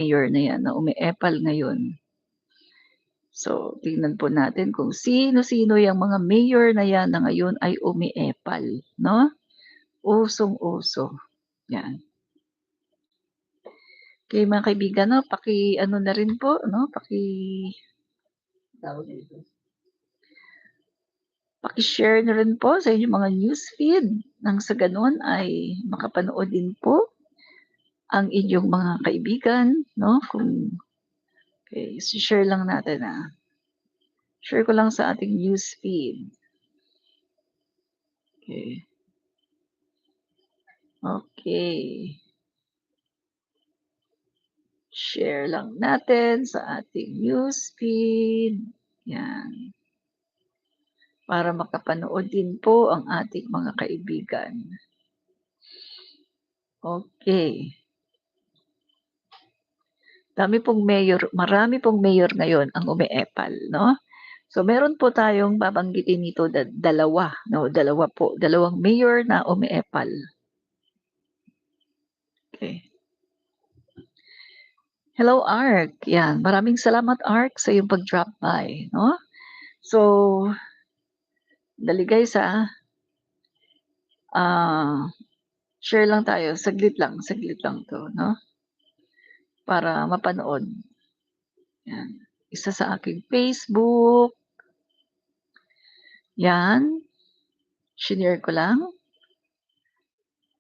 mayor na yan na umiepal ngayon. So, tingnan po natin kung sino-sino yung mga mayor na yan na ngayon ay umiepal, no? Usong-uso. Yan. Okay, mga kaibigan, no, paki-ano na rin po, no, tawag dito. Paki-share na rin po sa inyong mga newsfeed nang sa gano'n ay makapanood din po ang inyong mga kaibigan, no? Okay, share lang natin, Share ko lang sa ating newsfeed. Okay. Okay. Share lang natin sa ating newsfeed. Yan. Para makapanood din po ang ating mga kaibigan. Okay. Marami pong mayor ngayon ang umiepal, no? So meron po tayong babanggitin nito dalawa, no? Dalawang mayor na umiepal. Okay. Hello, Ark. Yan. Maraming salamat, Ark, sa iyong pag-drop by, no? So, dali guys, share lang tayo. Saglit lang to, no? Para mapanood. Yan. Isa sa aking Facebook. Yan. Shinare ko lang.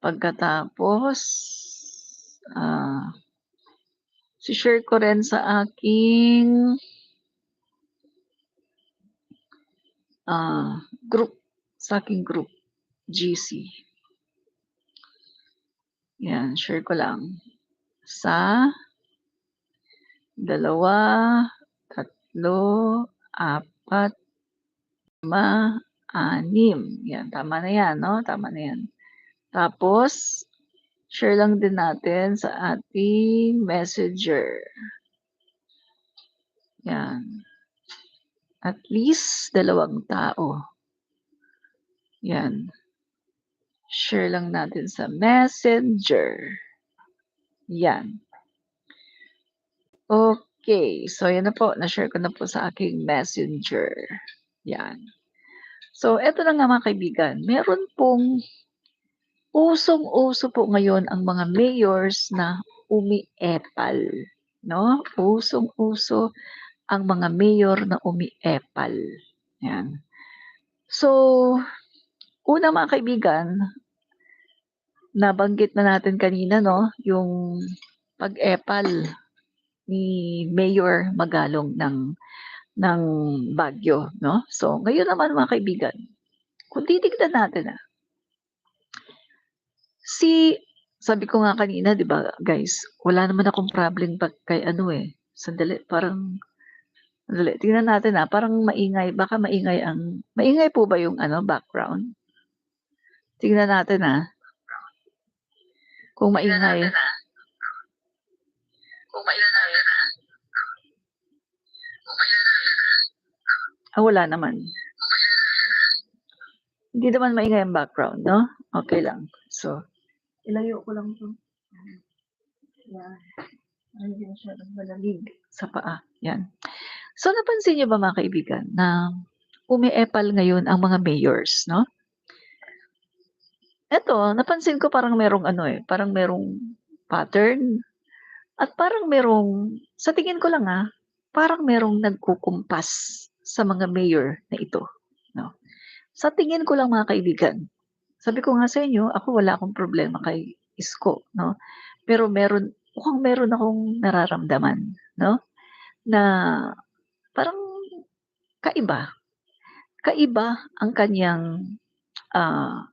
Pagkatapos, share ko rin sa aking group, GC. Yan, share ko lang. Sa 2, 3, 4, 5, 6. Yan, tama na yan, no? Tama na yan. Tapos, share lang din natin sa ating messenger. Yan. At least 2 tao. Yan. Share lang natin sa messenger. Yan. Okay. So, yan na po. Na-share ko na po sa aking messenger. Yan. So, eto na nga mga kaibigan. Meron pong usong-uso po ngayon ang mga mayors na umiepal. No? Usong-uso ang mga mayor na umiepal. Yan. So, una mga kaibigan, nabanggit na natin kanina, no, yung pag-epal ni Mayor Magalong ng Baguio, no? So, ngayon naman mga kaibigan, kung titignan natin, sabi ko nga kanina, 'di ba, guys, wala naman akong problem kay sandali, sandali, tingnan natin, parang maingay, baka maingay po ba yung background? Tingnan natin, kung maingay. Wala naman. Hindi naman maingay ang background, no? Okay lang. So, ilayo ko lang 'to. Yan. Hindi masyadong malamig sa paa. Yan. So, napansin niyo ba mga kaibigan na umiepal ngayon ang mga mayors, no? Eto, napansin ko parang merong parang merong pattern at parang sa tingin ko lang, parang merong nagkukumpas sa mga mayor na ito, no? Sa tingin ko lang mga kaibigan. Sabi ko nga sa inyo, ako wala akong problema kay Isko, no? Pero mukhang meron akong nararamdaman, no? Na parang kaiba. Kaiba ang kanyang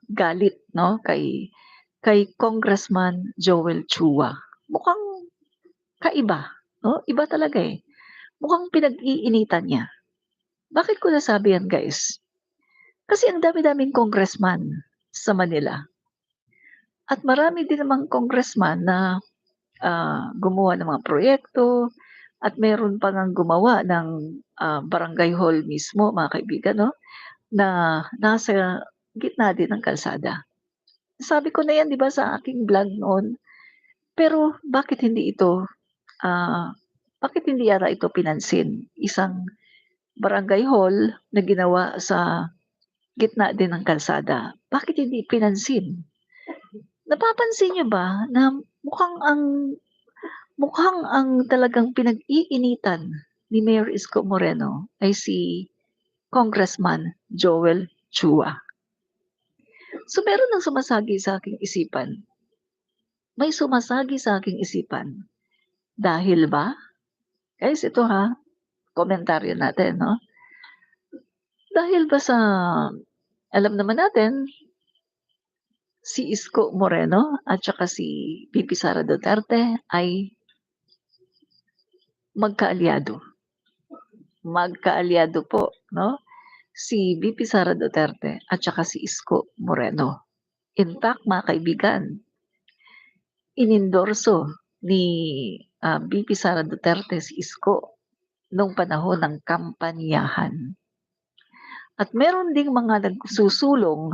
galit, no? Kay Congressman Joel Chua. Mukhang kaiba, no? Iba talaga eh. Mukhang pinag-iinitan niya. Bakit ko nasabi yan, guys? Kasi ang dami-daming congressman sa Manila. At marami din namang congressman na gumawa ng mga proyekto at meron pa ngang gumawa ng barangay hall mismo, mga kaibigan, no? Na nasa gitna din ng kalsada. Sabi ko na yan, di ba, sa aking vlog noon. Pero bakit hindi ito bakit hindi yata ito pinansin? Isang barangay hall na ginawa sa gitna din ng kalsada, bakit hindi pinansin? Napapansin niyo ba na mukhang ang talagang pinag-iinitan ni Mayor Isko Moreno ay si Congressman Joel Chua. So meron ng sumasagi sa aking isipan. May sumasagi sa aking isipan. Dahil ba? Guys, ito ha, komentaryo natin, no? Dahil ba sa, alam naman natin, si Isko Moreno at saka si VP Sara Duterte ay magkaalyado. Magkaalyado po, no? Si VP Sara Duterte at saka si Isko Moreno. In fact, mga kaibigan, inendorso ni VP Sara Duterte si Isko nung panahon ng kampanyahan. At meron ding mga nagsusulong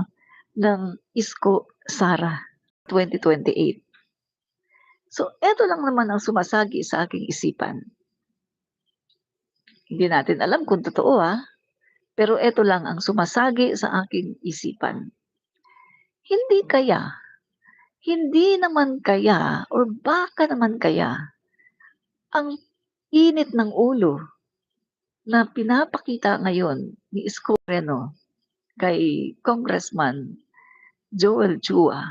ng Isko Sara 2028. So, eto lang naman ang sumasagi sa aking isipan. Hindi natin alam kung totoo pero eto lang ang sumasagi sa aking isipan. Hindi naman kaya or baka naman kaya ang init ng ulo na pinapakita ngayon ni Isko Moreno kay Congressman Joel Chua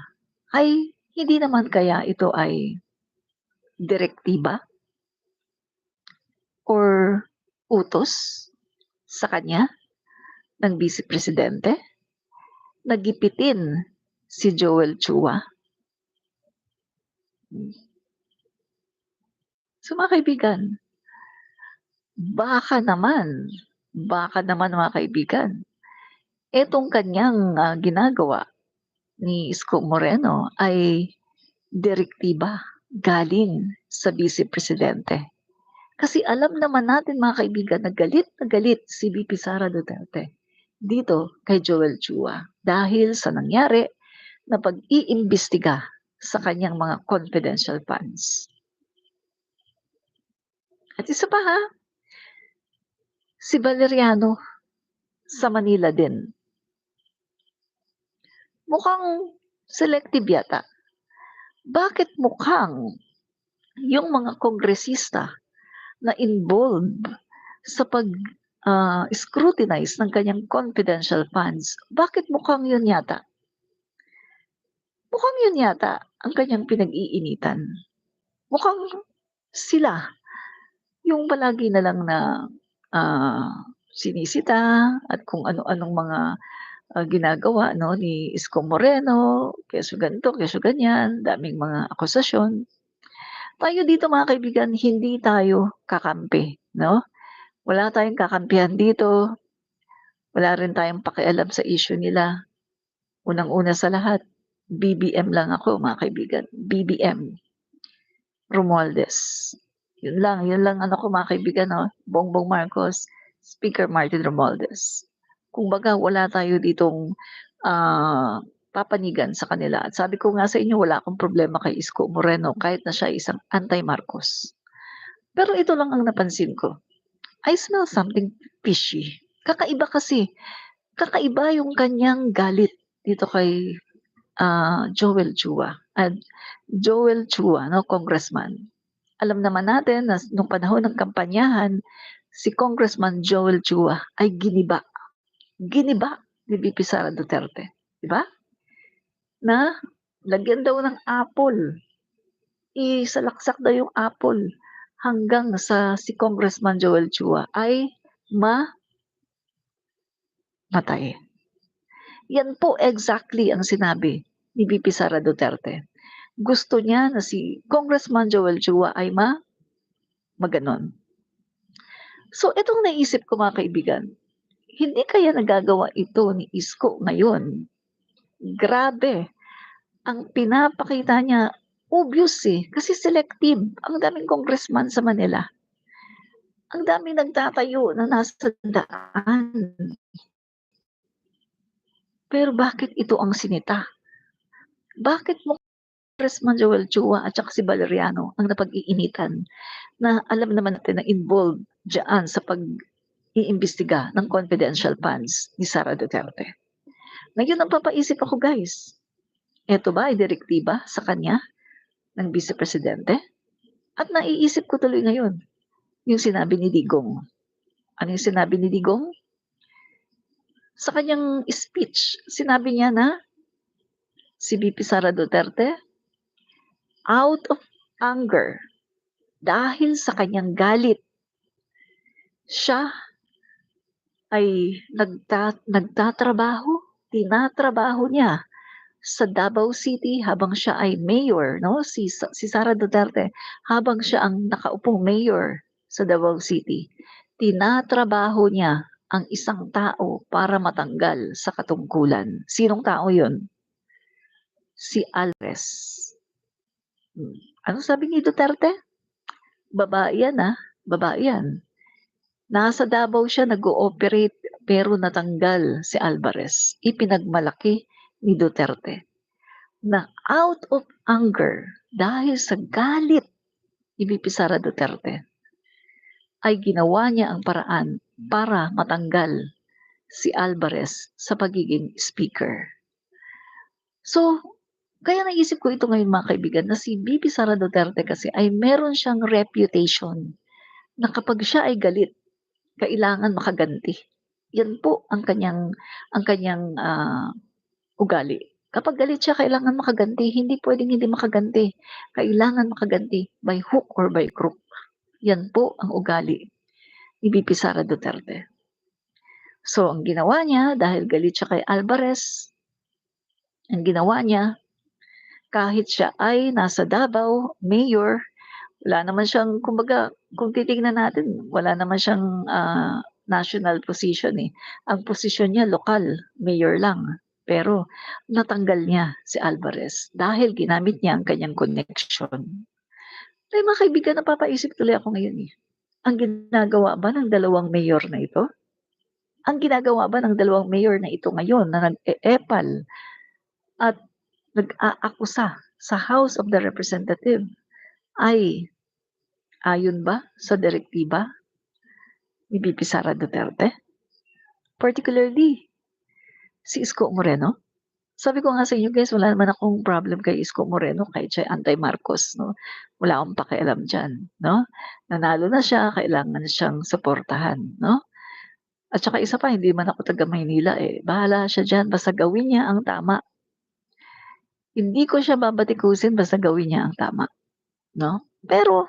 ay hindi naman kaya ito ay direktiba or utos sa kanya ng Vice Presidente na gipitin si Joel Chua. So mga kaibigan, baka naman mga kaibigan, etong kanyang ginagawa ni Isko Moreno ay direktiba galing sa Vice Presidente. Kasi alam naman natin mga kaibigan na galit si VP Sara Duterte dito kay Joel Chua dahil sa nangyari na pag-iimbestiga sa kanyang mga confidential funds. At isa pa si Valeriano sa Manila din. Mukhang selective yata. Bakit mukhang yung mga kongresista na involved sa scrutinize ng kanyang confidential funds, bakit mukhang yun yata? Mukhang yun yata ang kanyang pinag-iinitan. Mukhang sila yung palagi na lang na sinisita at kung ano-anong mga ginagawa ni Isko Moreno, keso ganito, keso ganyan, daming mga akusasyon. Tayo dito mga kaibigan, hindi tayo kakampi, no? Wala tayong kakampihan dito. Wala rin tayong pakialam sa issue nila. Unang-una sa lahat, BBM lang ako mga kaibigan. BBM. Romualdez. Yun lang ano ko mga kaibigan, no? Bongbong Marcos, Speaker Martin Romualdez. Kung baga wala tayo ditong papanigan sa kanila. At sabi ko nga sa inyo, wala akong problema kay Isko Moreno kahit na siya isang anti-Marcos. Pero ito lang ang napansin ko. I smell something fishy. Kakaiba yung kanyang galit dito kay Joel Chua. Joel Chua, no, congressman. Alam naman natin na nung panahon ng kampanyahan, si Congressman Joel Chua ay giniba ni VP Sara Duterte. Di ba? Na lagyan daw ng apple. Isalaksak daw yung apple hanggang sa si Congressman Joel Chua ay matay. Yan po exactly ang sinabi ni VP Sara Duterte. Gusto niya na si Congressman Joel Chua ay maganon. So itong naisip ko mga kaibigan, hindi kaya nagagawa ito ni Isko ngayon? Grabe. Ang pinapakita niya, obvious kasi selective. Ang daming congressman sa Manila. Ang daming nagtatayo na nasa daan. Pero bakit ito ang sinita? Bakit mo Congressman Joel Chua at saka si Valeriano ang napag-iinitan na alam naman natin na involved diyaan sa pag-iimbestiga ng confidential funds ni Sara Duterte. Ngayon ang papaisip ako guys, eto ba ay direktiba sa kanya ng Vice Presidente? At naiisip ko tuloy ngayon, yung sinabi ni Digong. Ano yung sinabi ni Digong? Sa kanyang speech, sinabi niya na si VP Sara Duterte, out of anger, dahil sa kanyang galit, siya ay tinatrabaho niya sa Davao City habang siya ay mayor, no? Si Sara Duterte, habang siya ang nakaupong mayor sa Davao City, tinatrabaho niya ang isang tao para matanggal sa katungkulan. Sinong tao yun? Si Alvarez. Ano sabi ni Duterte? Babae yan, babae yan. Nasa Davao siya nag-ooperate pero natanggal si Alvarez. Ipinagmalaki ni Duterte na out of anger dahil sa galit ni VP Sara Duterte ay ginawa niya ang paraan para matanggal si Alvarez sa pagiging speaker. So, kaya naisip ko ito ngayon mga kaibigan na si VP Sara Duterte kasi ay meron siyang reputation na kapag siya ay galit, kailangan makaganti. Yan po ang kanyang ugali. Kapag galit siya, kailangan makaganti. Hindi pwedeng hindi makaganti. Kailangan makaganti by hook or by crook. Yan po ang ugali ni VP Sara Duterte. So, ang ginawa niya, dahil galit siya kay Alvarez, ang ginawa niya, kahit siya ay nasa Davao, mayor, wala naman siyang, kumbaga, kung titingnan natin, wala naman siyang national position eh. Ang posisyon niya, lokal, mayor lang. Pero natanggal niya si Alvarez dahil ginamit niya ang kanyang connection. Ay mga kaibigan, napapaisip tuloy ako ngayon eh. Ang ginagawa ba ng dalawang mayor na ito? Ang ginagawa ba ng dalawang mayor na ito ngayon na nag-e-epal at nag-aakusa sa House of the Representative ay ayon ba sa direktiba ni VP Sara Duterte? Particularly, si Isko Moreno. Sabi ko nga sa inyo guys, wala naman akong problem kay Isko Moreno kahit siya anti-Marcos, no? Wala akong pakialam dyan, no? Nanalo na siya, kailangan siyang suportahan, no? At saka isa pa, hindi man ako taga Maynila eh. Bahala siya dyan, basta gawin niya ang tama. Hindi ko siya babatikusin basta gawin niya ang tama, no? Pero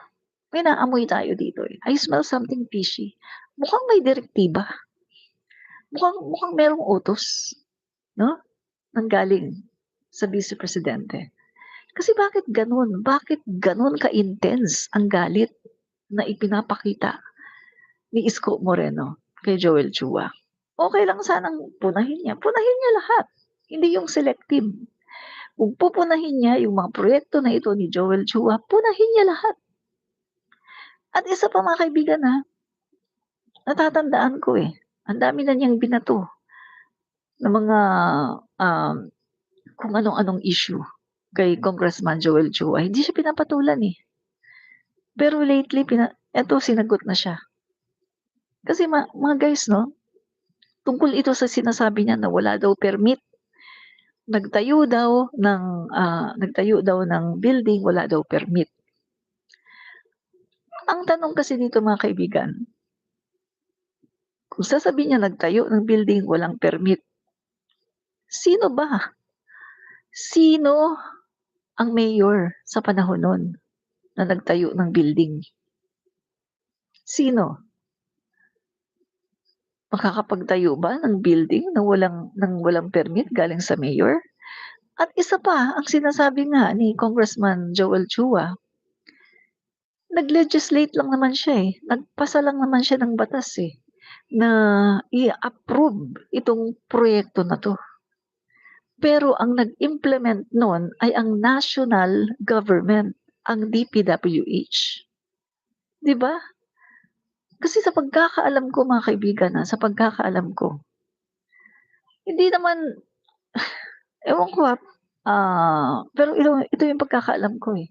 may naamoy tayo dito eh. I smell something fishy. Mukhang may direktiba. Mukhang merong utos, no? Nanggaling sa Vice Presidente. Kasi bakit ganun? Bakit ganun ka-intense ang galit na ipinapakita ni Isko Moreno kay Joel Chua? Okay lang sanang punahin niya. Punahin niya lahat. Hindi yung selective. Kung pupunahin niya yung mga proyekto na ito ni Joel Chua, punahin niya lahat. At isa pa mga kaibigan natatandaan ko eh. Ang dami na niyang binato ng mga kung anong-anong issue kay Congressman Joel Chua. Hindi siya pinapatulan eh. Pero lately, eto sinagot na siya. Kasi mga guys, no, tungkol ito sa sinasabi niya na wala daw permit. Nagtayo daw ng building, wala daw permit. Ang tanong kasi dito mga kaibigan, kung sasabihin niya nagtayo ng building, walang permit, sino ba? Sino ang mayor sa panahon nun na nagtayo ng building? Sino? Makakapagtayo ba ng building nang walang permit galing sa mayor? At isa pa, ang sinasabi nga ni Congressman Joel Chua, nag-legislate lang naman siya eh. Nagpasa lang naman siya ng batas eh na i-approve itong proyekto na to. Pero ang nag-implement nun ay ang national government, ang DPWH. 'Di ba? Kasi sa pagkakaalam ko mga kaibigan sa pagkakaalam ko, hindi naman, ewan ko Pero ito yung pagkakaalam ko, eh.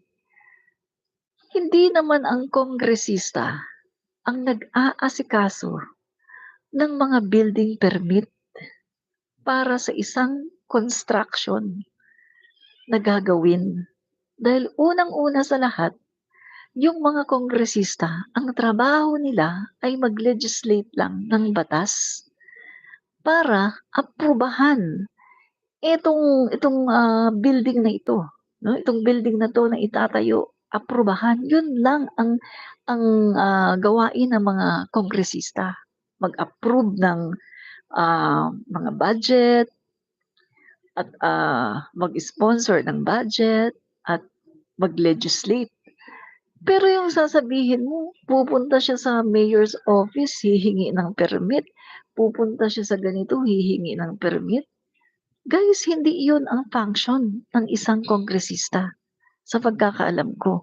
Hindi naman ang kongresista ang nag-aasikaso ng mga building permit para sa isang construction na gagawin. Dahil unang-una sa lahat, yung mga kongresista, ang trabaho nila ay mag-legislate lang ng batas para aprubahan building na ito, 'no, itong building na 'to na itatayo, aprubahan. Yun lang ang gawain ng mga kongresista, mag-approve ng, mga budget at, mag-sponsor ng budget at mag-legislate. Pero yung sasabihin mo, pupunta siya sa mayor's office, hihingi ng permit, pupunta siya sa ganito, hihingi ng permit. Guys, hindi iyon ang function ng isang kongresista, sa pagkakaalam ko.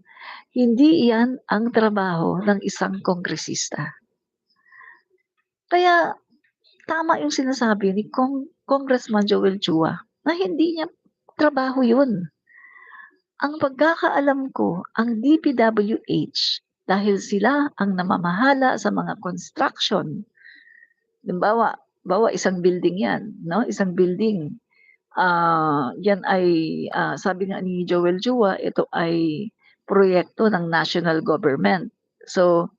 Hindi iyan ang trabaho ng isang kongresista. Kaya tama yung sinasabi ni Congressman Joel Chua na hindi niya trabaho yun. Ang pagkakaalam ko, ang DPWH, dahil sila ang namamahala sa mga construction, halimbawa isang building yan, no? Isang building. Yan ay, sabi nga ni Joel Chua, ito ay proyekto ng national government. So,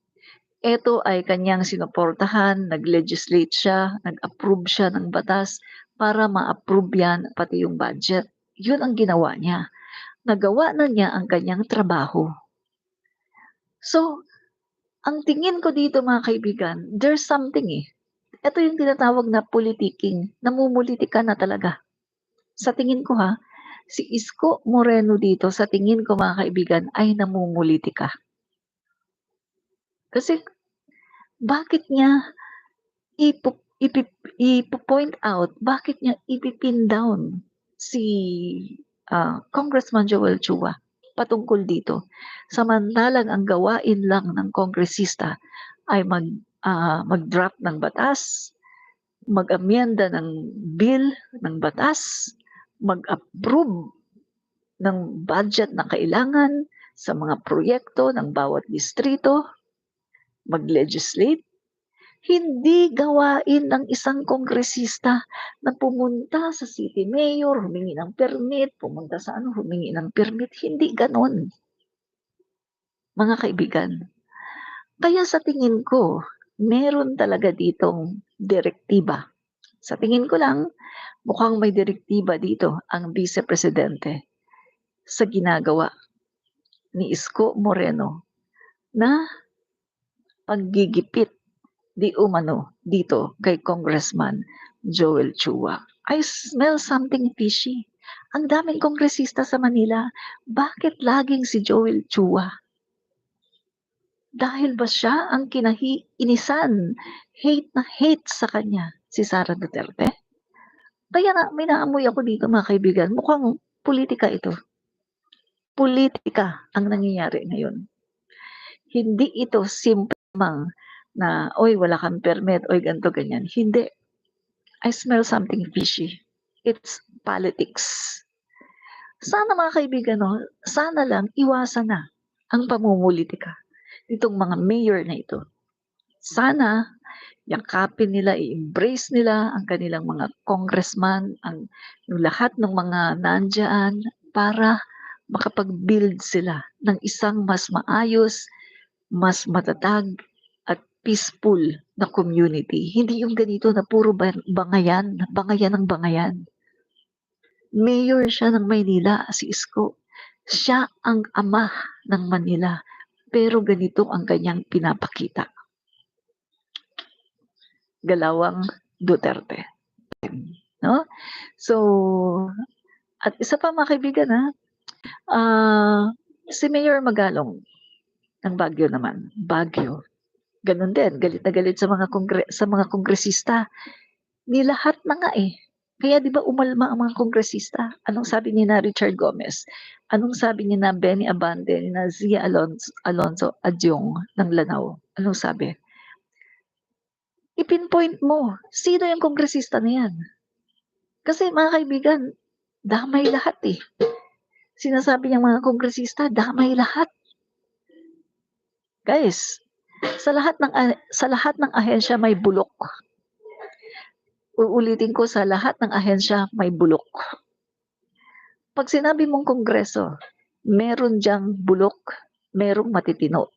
ito ay kanyang sinuportahan, nag-legislate siya, nag-approve siya ng batas para ma-approve yan, pati yung budget. Yun ang ginawa niya. Nagawa na niya ang kanyang trabaho. So, ang tingin ko dito mga kaibigan, there's something eh. Ito yung tinatawag na politicking. Namumulitika na talaga. Sa tingin ko ha, si Isko Moreno dito, sa tingin ko mga kaibigan, ay namumulitika. Kasi bakit niya ipo-point out, bakit niya ipipin down si Congressman Joel Chua patungkol dito. Samantalang ang gawain lang ng kongresista ay mag-draft ng batas, mag-amyenda ng bill ng batas, mag-approve ng budget na kailangan sa mga proyekto ng bawat distrito, mag-legislate. Hindi gawain ng isang kongresista na pumunta sa city mayor, humingi ng permit, pumunta sa humingi ng permit. Hindi ganon, mga kaibigan. Kaya sa tingin ko, meron talaga ditong direktiba. Sa tingin ko lang, mukhang may direktiba dito ang Vice Presidente sa ginagawa ni Isko Moreno na paggigipit di umano dito kay Congressman Joel Chua. I smell something fishy. Ang daming kongresista sa Manila. Bakit laging si Joel Chua? Dahil ba siya ang inisan, hate na hate sa kanya, si Sara Duterte? Kaya nga, may naamoy ako dito mga kaibigan. Mukhang politika ito. Politika ang nangyayari ngayon. Hindi ito simple lamang na, oy, wala kang permit, oy, ganito, ganyan. Hindi. I smell something fishy. It's politics. Sana mga kaibigan, no, sana lang iwasan na ang pamumulitika nitong mga mayor na ito. Sana yakapin nila, i-embrace nila ang kanilang mga congressman, yung lahat ng mga nandyan para makapag-build sila ng isang mas maayos, mas matatag at peaceful na community. Hindi yung ganito na puro bangayan ng bangayan. Mayor siya ng Maynila, si Isko. Siya ang ama ng Manila. Pero ganito ang kanyang pinapakita. Galawang Duterte. No? So, at isa pa mga kaibigan si Mayor Magalong ng Baguio naman. Baguio. Ganun din, galit na galit sa mga kongresista. Nilahat na nga eh. Kaya 'di ba umalma ang mga kongresista? Anong sabi ni na Richard Gomez? Anong sabi ni na Benny Abante, ni na Zia Alonzo Adyong ng Lanao? Anong sabi? I-pinpoint mo, sino yung kongresista na yan? Kasi mga kaibigan, damay lahat eh. Sinasabi niyang mga kongresista, damay lahat. Guys, sa lahat ng ahensya may bulok. Uulitin ko, sa lahat ng ahensya may bulok. Pag sinabi mong kongreso, meron diyang bulok, merong matitino.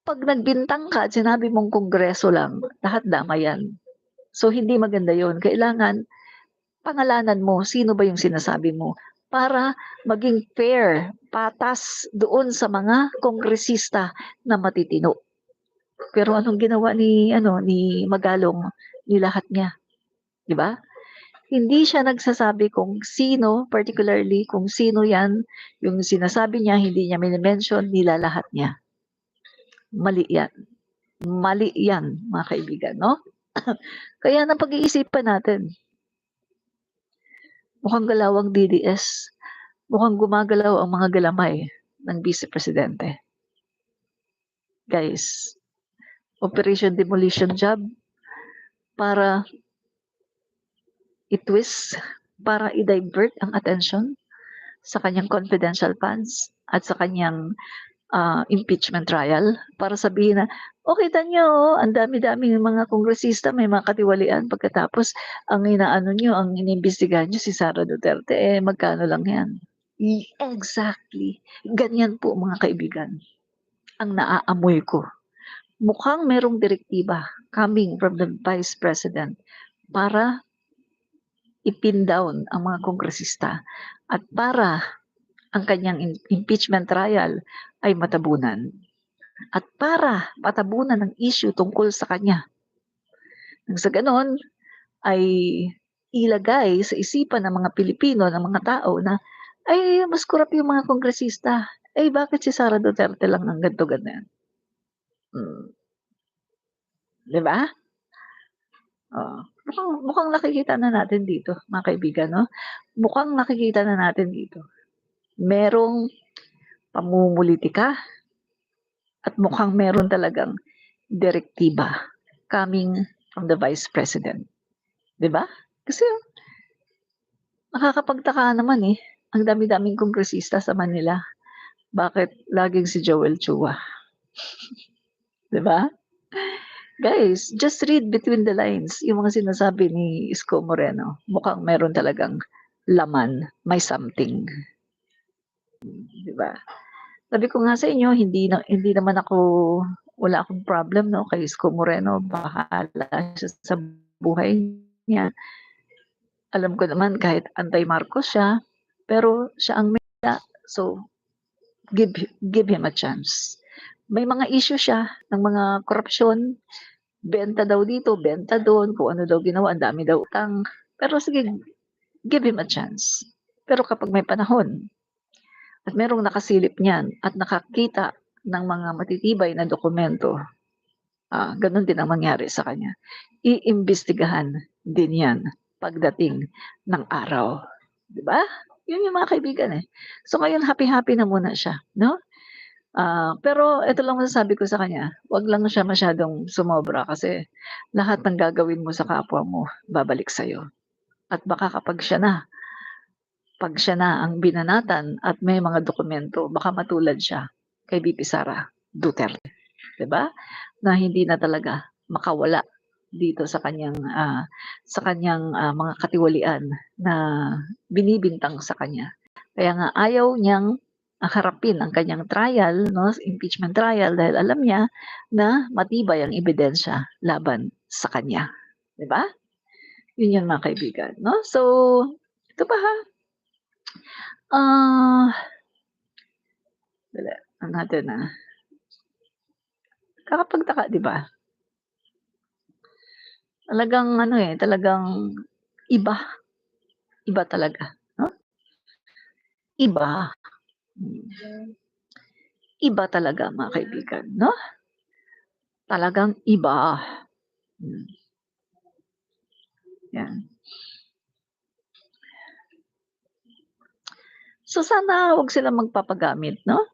Pag nagbintang ka at sinabi mong kongreso lang, lahat damayan. So, hindi maganda yon. Kailangan, pangalanan mo, sino ba yung sinasabi mo? Para maging fair, patas doon sa mga kongresista na matitino. Pero anong ginawa ni Magalong? Nilahat niya, 'di ba? Hindi siya nagsasabi kung sino, particularly kung sino 'yan, yung sinasabi niya hindi niya mini-mention, nilalahat niya. Mali 'yan. Mali 'yan, mga kaibigan, 'no? Kaya ng pag-iisipan natin. Mukhang galawang DDS, mukhang gumagalaw ang mga galamay ng Vice Presidente. Guys, Operation Demolition Job para i-twist, para i-divert ang attention sa kanyang confidential funds at sa kanyang impeachment trial para sabihin na, okay, tanyo, ang dami-dami ng mga kongresista, may mga katiwalian pagkatapos ang inaano nyo, ang inimbestigahan nyo si Sara Duterte, magkano lang yan? Exactly. Ganyan po mga kaibigan ang naaamoy ko. Mukhang merong direktiba coming from the Vice President para ipin down ang mga kongresista at para ang kanyang impeachment trial ay matabunan. At para matabunan ang issue tungkol sa kanya. Nang sa ganon, ay ilagay sa isipan ng mga Pilipino, ng mga tao na, ay, mas kurap yung mga kongresista. Eh, bakit si Sara Duterte lang ang ganito ganyan? Di ba? Oh, mukhang nakikita na natin dito, mga kaibigan, no? Mukhang nakikita na natin dito. Merong pamumulitika at mukhang meron talagang direktiba coming from the Vice President. 'Di ba? Kasi nakakapagtaka naman ang dami-daming kongresista sa Manila. Bakit laging si Joel Chua? 'Di ba? Guys, just read between the lines yung mga sinasabi ni Isko Moreno. Mukhang meron talagang laman, may something. 'Di ba? Sabi ko nga sa inyo, hindi naman ako, wala akong problem kay Isko Moreno, bahala siya sa buhay niya. Alam ko naman kahit anti-Marcos siya, pero siya ang meda, so give him a chance. May mga issue siya ng mga korupsyon, benta daw dito, benta doon, kung ano daw ginawa, ang dami daw utang. Pero sige, give him a chance. Pero kapag may panahon at merong nakasilip niyan at nakakita ng mga matitibay na dokumento, ganun din ang mangyari sa kanya. Iimbestigahan din yan pagdating ng araw. Di ba? Yun yung mga kaibigan So ngayon, happy-happy na muna siya, no? Pero ito lang masasabi ko sa kanya, wag lang siya masyadong sumobra kasi lahat ng gagawin mo sa kapwa mo, babalik sa'yo. At baka pag siya na ang binanatan at may mga dokumento, baka matulad siya kay VP Sara Duterte. 'Di ba? Na hindi na talaga makawala dito sa kanyang mga katiwalian na binibintang sa kanya. Kaya nga ayaw niyang harapin ang kanyang trial, impeachment trial, dahil alam niya na matibay ang ebidensya laban sa kanya. 'Di ba? Yun yung mga kaibigan, no? So, ito pa ha. Dali, ano natin kakapagtaka, 'di ba? Talagang talagang iba. Iba talaga, no? Iba. Iba talaga mga kaibigan, no? Talagang iba. Yan. So sana wag silang magpapagamit, no?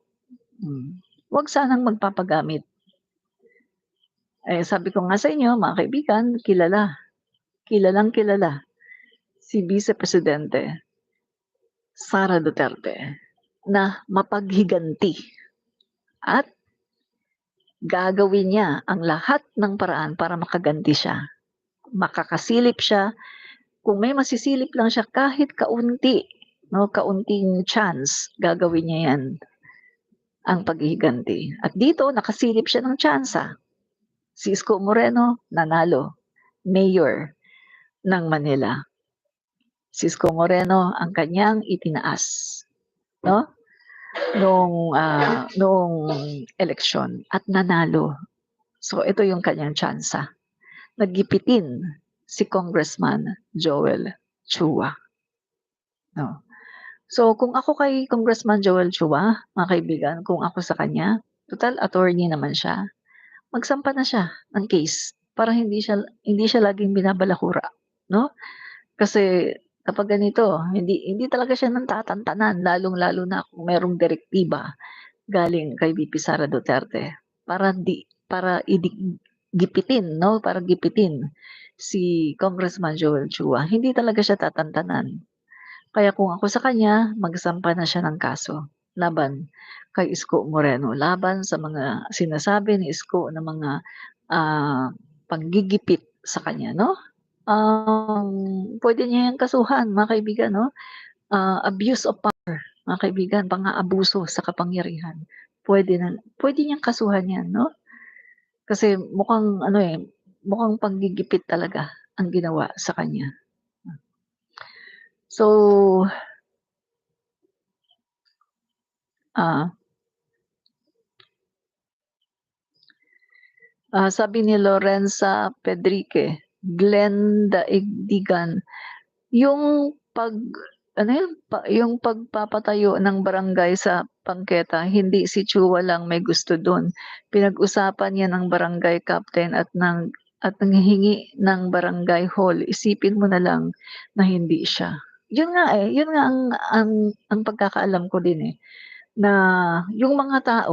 Wag sanang magpapagamit. Sabi ko nga sa inyo, mga kaibigan, kilalang kilala si Vice Presidente Sara Duterte na mapaghiganti at gagawin niya ang lahat ng paraan para makaganti siya. Makakasilip siya, kung may masisilip lang siya kahit kaunti, no, kaunting chance, gagawin niya 'yan, ang paghihiganti. At dito nakasilip siya ng tsansa. Si Isko Moreno nanalo, mayor ng Manila. Si Isko Moreno ang kanyang itinaas, no? Noong eleksyon at nanalo. So ito yung kanyang tsansa. Naggipitin si Congressman Joel Chua. No. So kung ako kay Congressman Joel Chua, mga kaibigan, kung ako sa kanya, total attorney naman siya, magsampa na siya ng case para hindi siya laging binabalahura, no? Kasi kapag ganito, hindi talaga siya natatantanan, lalong-lalo na kung merong direktiba galing kay VP Sara Duterte para gipitin, no? Para gipitin si Congressman Joel Chua. Hindi talaga siya tatantanan. Kaya kung ako sa kanya, magsampa na siya ng kaso laban kay Isko Moreno, laban sa mga sinasabi ni Isko na mga panggigipit sa kanya, no? Pwede niya yang kasuhan, mga kaibigan, no? Abuse of power, mga kaibigan, pang-aabuso sa kapangyarihan. Pwede niyang kasuhan yan, no? Kasi mukhang ano eh, mukhang panggigipit talaga ang ginawa sa kanya. So, sabi ni Lorenza Pedrique, Glenn Daigdigan, yung yung pagpapatayo ng barangay sa Pangketa, hindi si Chua lang may gusto doon. Pinag-usapan niya ng barangay captain at nanghihingi ng barangay hall. Isipin mo na lang na hindi siya. Yun nga ang pagkakaalam ko din eh, na yung mga tao